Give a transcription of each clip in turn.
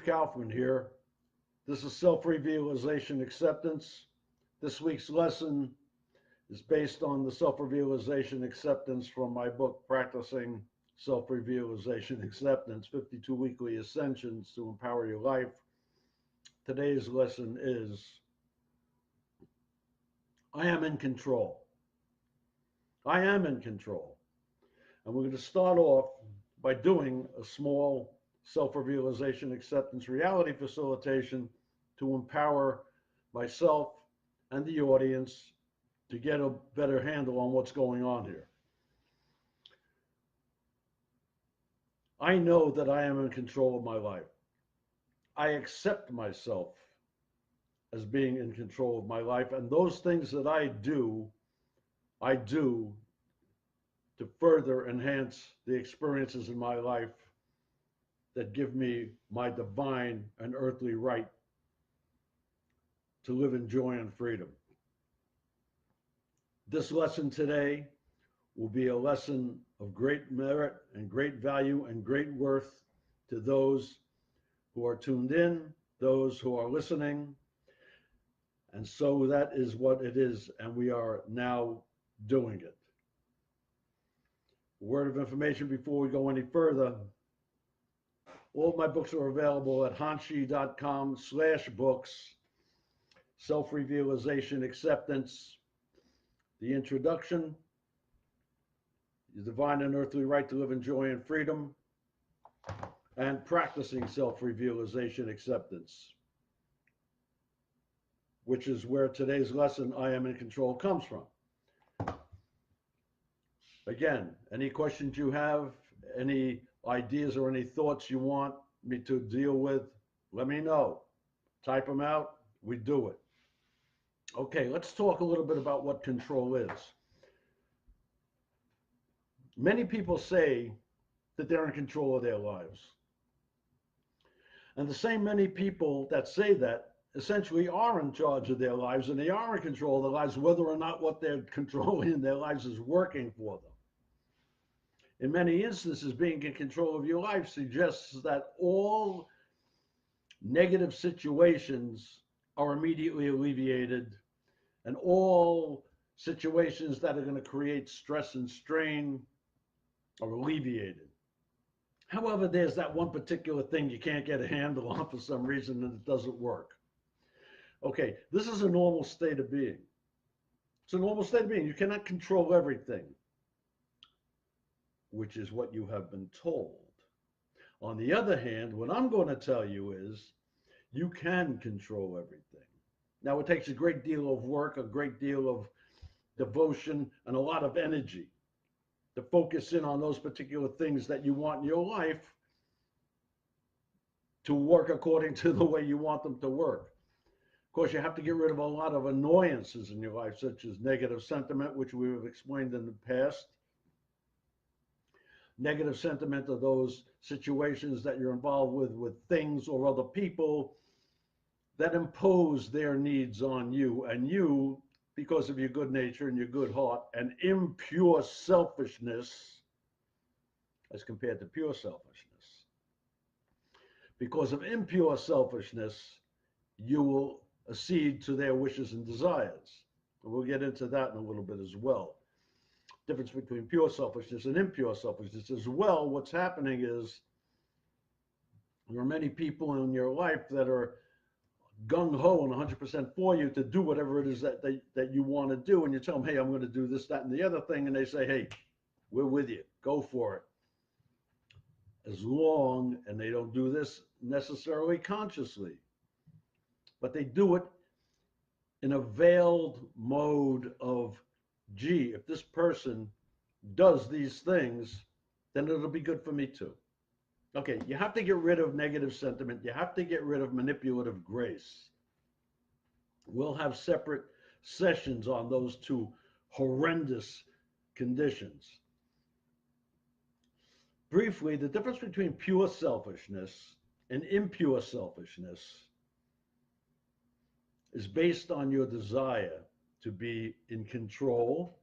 Kaufman here. This is Self-Revealization Acceptance. This week's lesson is based on the Self-Revealization Acceptance from my book, Practicing Self-Revealization Acceptance, 52 Weekly Ascensions to Empower Your Life. Today's lesson is, I am in control. I am in control. And we're going to start off by doing a small self-realization acceptance reality facilitation to empower myself and the audience to get a better handle on what's going on here. I know that I am in control of my life. I accept myself as being in control of my life, and those things that I do to further enhance the experiences in my life that give me my divine and earthly right to live in joy and freedom. This lesson today will be a lesson of great merit and great value and great worth to those who are tuned in, those who are listening. And so that is what it is, and we are now doing it. Word of information before we go any further. All of my books are available at hanshi.com/books. Self-Revealization Acceptance, the introduction, your divine and earthly right to live in joy and freedom, and practicing self-realization acceptance, which is where today's lesson, I am in control, comes from. Again, any questions you have, any ideas or any thoughts you want me to deal with, let me know. Type them out, we do it. Okay, let's talk a little bit about what control is. Many people say that they're in control of their lives. And the same many people that say that essentially are in charge of their lives, and they are in control of their lives, whether or not what they're controlling in their lives is working for them. In many instances, being in control of your life suggests that all negative situations are immediately alleviated, and all situations that are going to create stress and strain are alleviated. However, there's that one particular thing you can't get a handle on for some reason, and it doesn't work. Okay, this is a normal state of being. It's a normal state of being. You cannot control everything, which is what you have been told. On the other hand, what I'm going to tell you is you can control everything. Now, it takes a great deal of work, a great deal of devotion, and a lot of energy to focus in on those particular things that you want in your life to work according to the way you want them to work. Of course, you have to get rid of a lot of annoyances in your life, such as negative sentiment, which we have explained in the past. Negative sentiment are those situations that you're involved with things or other people that impose their needs on you, and you, because of your good nature and your good heart and impure selfishness as compared to pure selfishness, because of impure selfishness, you will accede to their wishes and desires. And we'll get into that in a little bit as well. Difference between pure selfishness and impure selfishness as well. What's happening is there are many people in your life that are gung-ho and 100% for you to do whatever it is that you want to do, and you tell them, hey, I'm going to do this, that, and the other thing, and they say, hey, we're with you, go for it. As long, and they don't do this necessarily consciously, but they do it in a veiled mode of, gee, if this person does these things, then it'll be good for me too. Okay, you have to get rid of negative sentiment. You have to get rid of manipulative grace. We'll have separate sessions on those two horrendous conditions. Briefly, the difference between pure selfishness and impure selfishness is based on your desire to be in control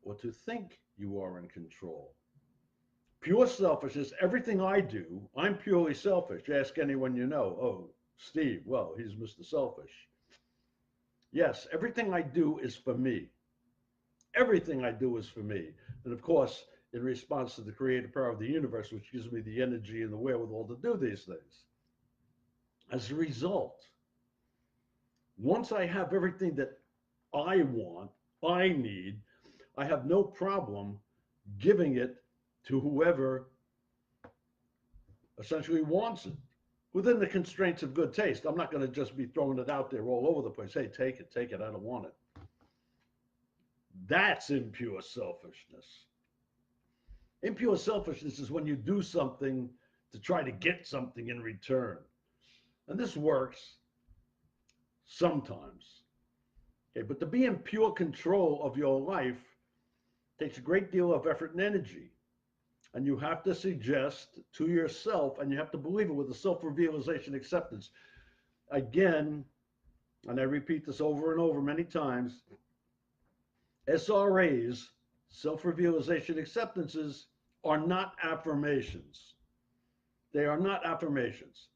or to think you are in control. Pure selfishness, everything I do, I'm purely selfish. Ask anyone you know. Oh, Steve, well, he's Mr. Selfish. Yes, everything I do is for me. Everything I do is for me. And of course, in response to the creative power of the universe, which gives me the energy and the wherewithal to do these things. As a result, once I have everything that I want, I need, I have no problem giving it to whoever essentially wants it within the constraints of good taste. I'm not going to just be throwing it out there all over the place. Hey, take it, I don't want it. That's impure selfishness. Impure selfishness is when you do something to try to get something in return. And this works sometimes. Okay, but to be in pure control of your life takes a great deal of effort and energy. And you have to suggest to yourself, and you have to believe it with a self-realization acceptance. Again, and I repeat this over and over many times, SRAs, self-realization acceptances, are not affirmations. They are not affirmations.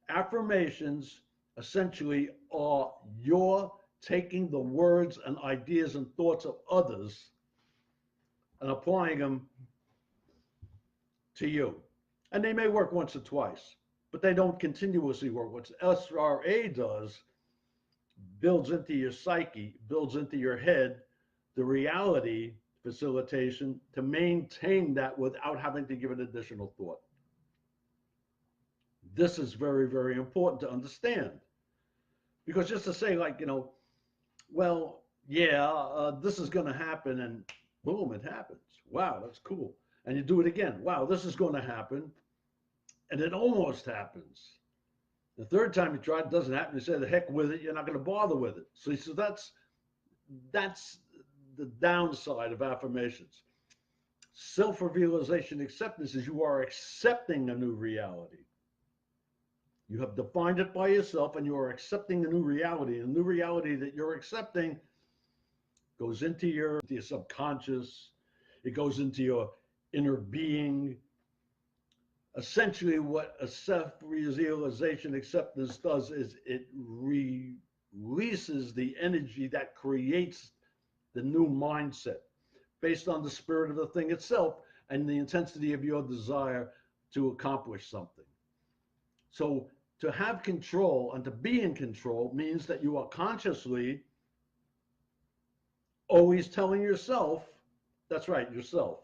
Affirmations essentially are your taking the words and ideas and thoughts of others and applying them to you. And they may work once or twice, but they don't continuously work. What SRA does builds into your psyche, builds into your head the reality facilitation to maintain that without having to give it additional thought. This is very, very important to understand. Because just to say, like, well, yeah, this is going to happen, and boom, it happens. Wow, that's cool. And you do it again. Wow, this is going to happen, and it almost happens. The third time you try, it doesn't happen. You say, the heck with it. You're not going to bother with it. So that's the downside of affirmations. Self-realization acceptance is you are accepting a new reality. You have defined it by yourself, and you are accepting a new reality. And the new reality that you're accepting goes into your subconscious. It goes into your inner being. Essentially, what a self-realization acceptance does is it releases the energy that creates the new mindset based on the spirit of the thing itself and the intensity of your desire to accomplish something. So to have control and to be in control means that you are consciously always telling yourself, that's right, yourself.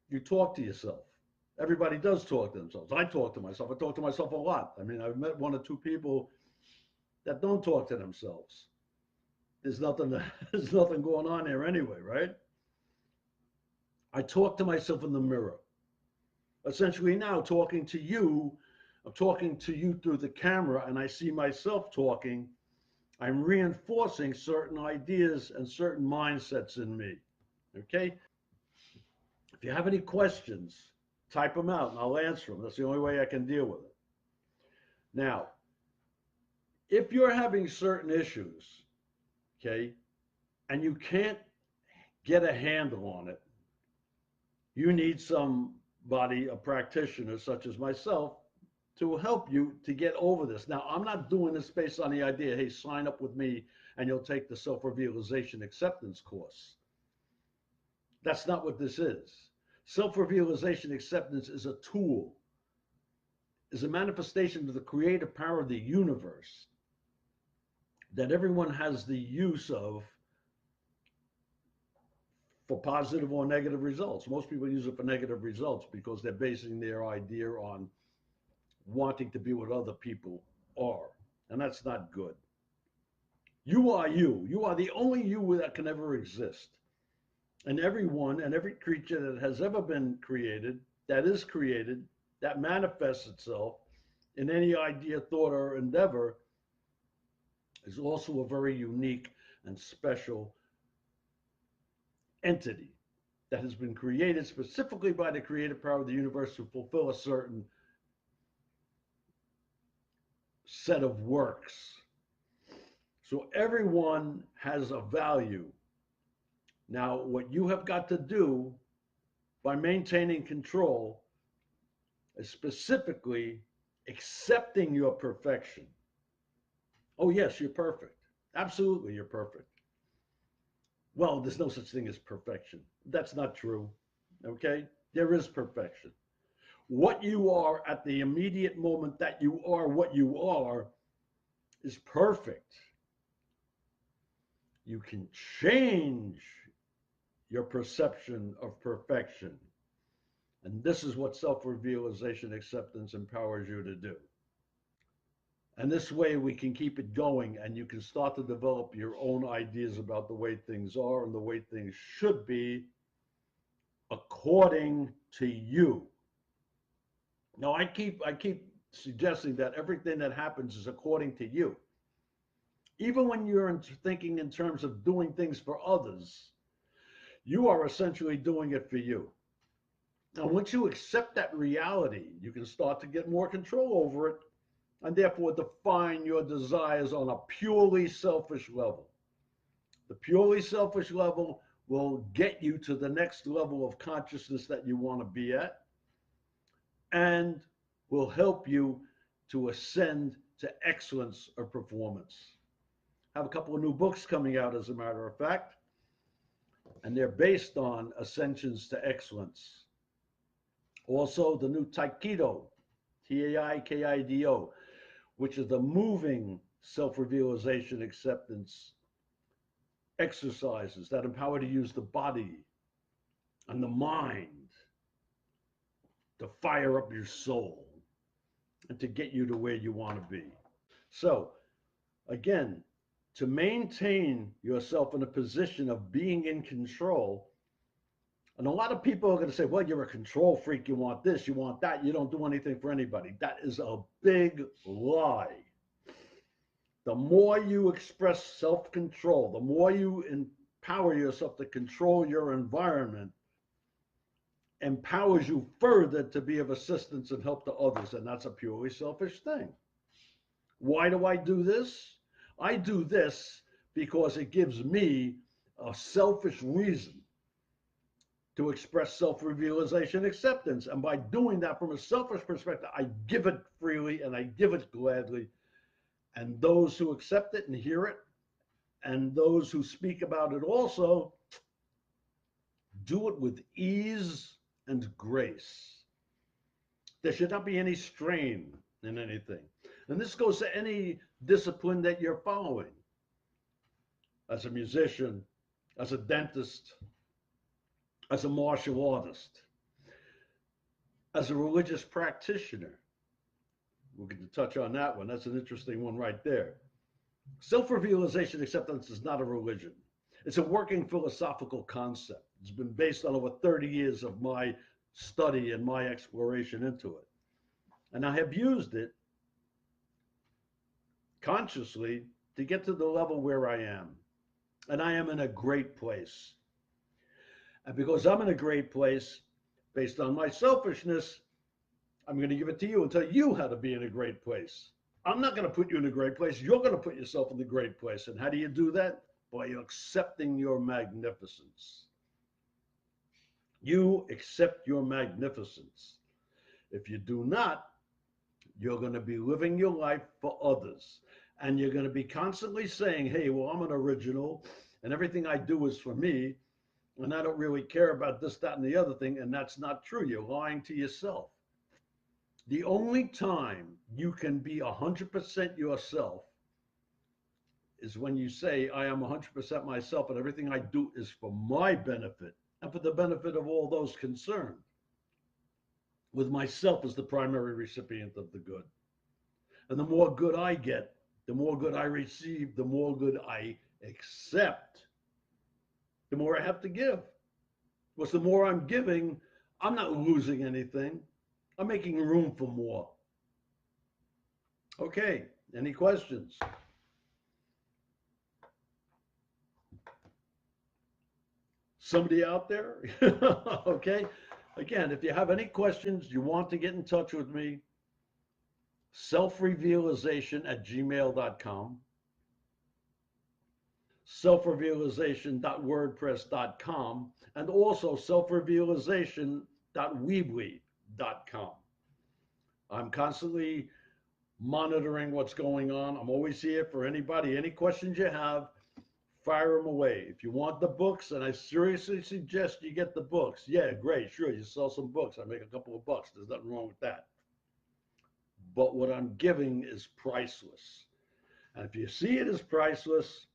You talk to yourself. Everybody does talk to themselves. I talk to myself. I talk to myself a lot. I mean, I've met one or two people that don't talk to themselves. There's nothing, there's nothing going on there anyway, right? I talk to myself in the mirror. Essentially now talking to you, I'm talking to you through the camera and I see myself talking. I'm reinforcing certain ideas and certain mindsets in me. Okay? If you have any questions, type them out and I'll answer them. That's the only way I can deal with it. Now, if you're having certain issues, okay, and you can't get a handle on it, you need somebody, a practitioner such as myself, to help you to get over this. Now, I'm not doing this based on the idea, hey, sign up with me and you'll take the Self-Realization Acceptance course. That's not what this is. Self-Realization Acceptance is a tool, is a manifestation of the creative power of the universe that everyone has the use of for positive or negative results. Most people use it for negative results because they're basing their idea on wanting to be what other people are. And that's not good. You are you. You are the only you that can ever exist. And everyone and every creature that has ever been created, that is created, that manifests itself in any idea, thought, or endeavor is also a very unique and special entity that has been created specifically by the creative power of the universe to fulfill a certain set of works. So everyone has a value. Now, what you have got to do by maintaining control is specifically accepting your perfection. Oh, yes, you're perfect. Absolutely, you're perfect. Well, there's no such thing as perfection. That's not true. Okay? There is perfection. What you are at the immediate moment that you are what you are is perfect. You can change your perception of perfection. And this is what self realization acceptance empowers you to do. And this way we can keep it going and you can start to develop your own ideas about the way things are and the way things should be according to you. Now I keep suggesting that everything that happens is according to you. Even when you're thinking in terms of doing things for others, you are essentially doing it for you. Now, once you accept that reality, you can start to get more control over it and therefore define your desires on a purely selfish level. The purely selfish level will get you to the next level of consciousness that you want to be at and will help you to ascend to excellence of performance. I have a couple of new books coming out, as a matter of fact, and they're based on ascensions to excellence. Also, the new Taikido, Taikido, which is the moving self-realization acceptance exercises that empower to use the body and the mind to fire up your soul and to get you to where you want to be. So, again, to maintain yourself in a position of being in control, and a lot of people are going to say, well, you're a control freak. You want this, you want that. You don't do anything for anybody. That is a big lie. The more you express self-control, the more you empower yourself to control your environment, empowers you further to be of assistance and help to others. And that's a purely selfish thing. Why do I do this? I do this because it gives me a selfish reason to express self-realization acceptance. And by doing that from a selfish perspective, I give it freely and I give it gladly. And those who accept it and hear it, and those who speak about it also, do it with ease and grace. There should not be any strain in anything. And this goes to any discipline that you're following. As a musician, as a dentist, as a martial artist, as a religious practitioner. We're going to touch on that one. That's an interesting one right there. Self-realization acceptance is not a religion. It's a working philosophical concept. It's been based on over 30 years of my study and my exploration into it. And I have used it consciously to get to the level where I am. And I am in a great place. And because I'm in a great place, based on my selfishness, I'm going to give it to you and tell you how to be in a great place. I'm not going to put you in a great place. You're going to put yourself in the great place. And how do you do that? By accepting your magnificence. You accept your magnificence. If you do not, you're going to be living your life for others. And you're going to be constantly saying, hey, well, I'm an original and everything I do is for me. And I don't really care about this, that, and the other thing. And that's not true. You're lying to yourself. The only time you can be 100% yourself is when you say, I am 100% myself and everything I do is for my benefit and for the benefit of all those concerned, with myself as the primary recipient of the good. And the more good I get, the more good I receive, the more good I accept, the more I have to give. Because the more I'm giving, I'm not losing anything. I'm making room for more. Okay, any questions? Somebody out there? Okay. Again, if you have any questions, you want to get in touch with me, selfrevealization@gmail.com. selfrevealization.wordpress.com, and also selfrevealization.weebly.com. I'm constantly monitoring what's going on. I'm always here for anybody. Any questions you have, fire them away. If you want the books, and I seriously suggest you get the books, yeah, great, sure, you sell some books. I make a couple of bucks. There's nothing wrong with that. But what I'm giving is priceless. And if you see it as priceless,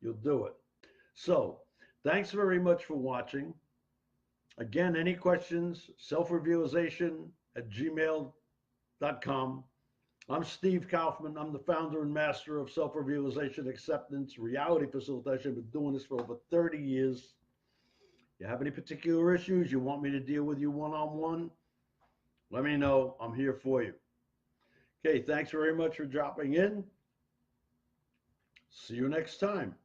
you'll do it. So, thanks very much for watching. Again, any questions, selfrevealization@gmail.com. I'm Steve Kaufman. I'm the founder and master of Self-Revealization Acceptance, reality facilitation. I've been doing this for over 30 years. You have any particular issues you want me to deal with you one-on-one, let me know. I'm here for you. Okay, thanks very much for dropping in. See you next time.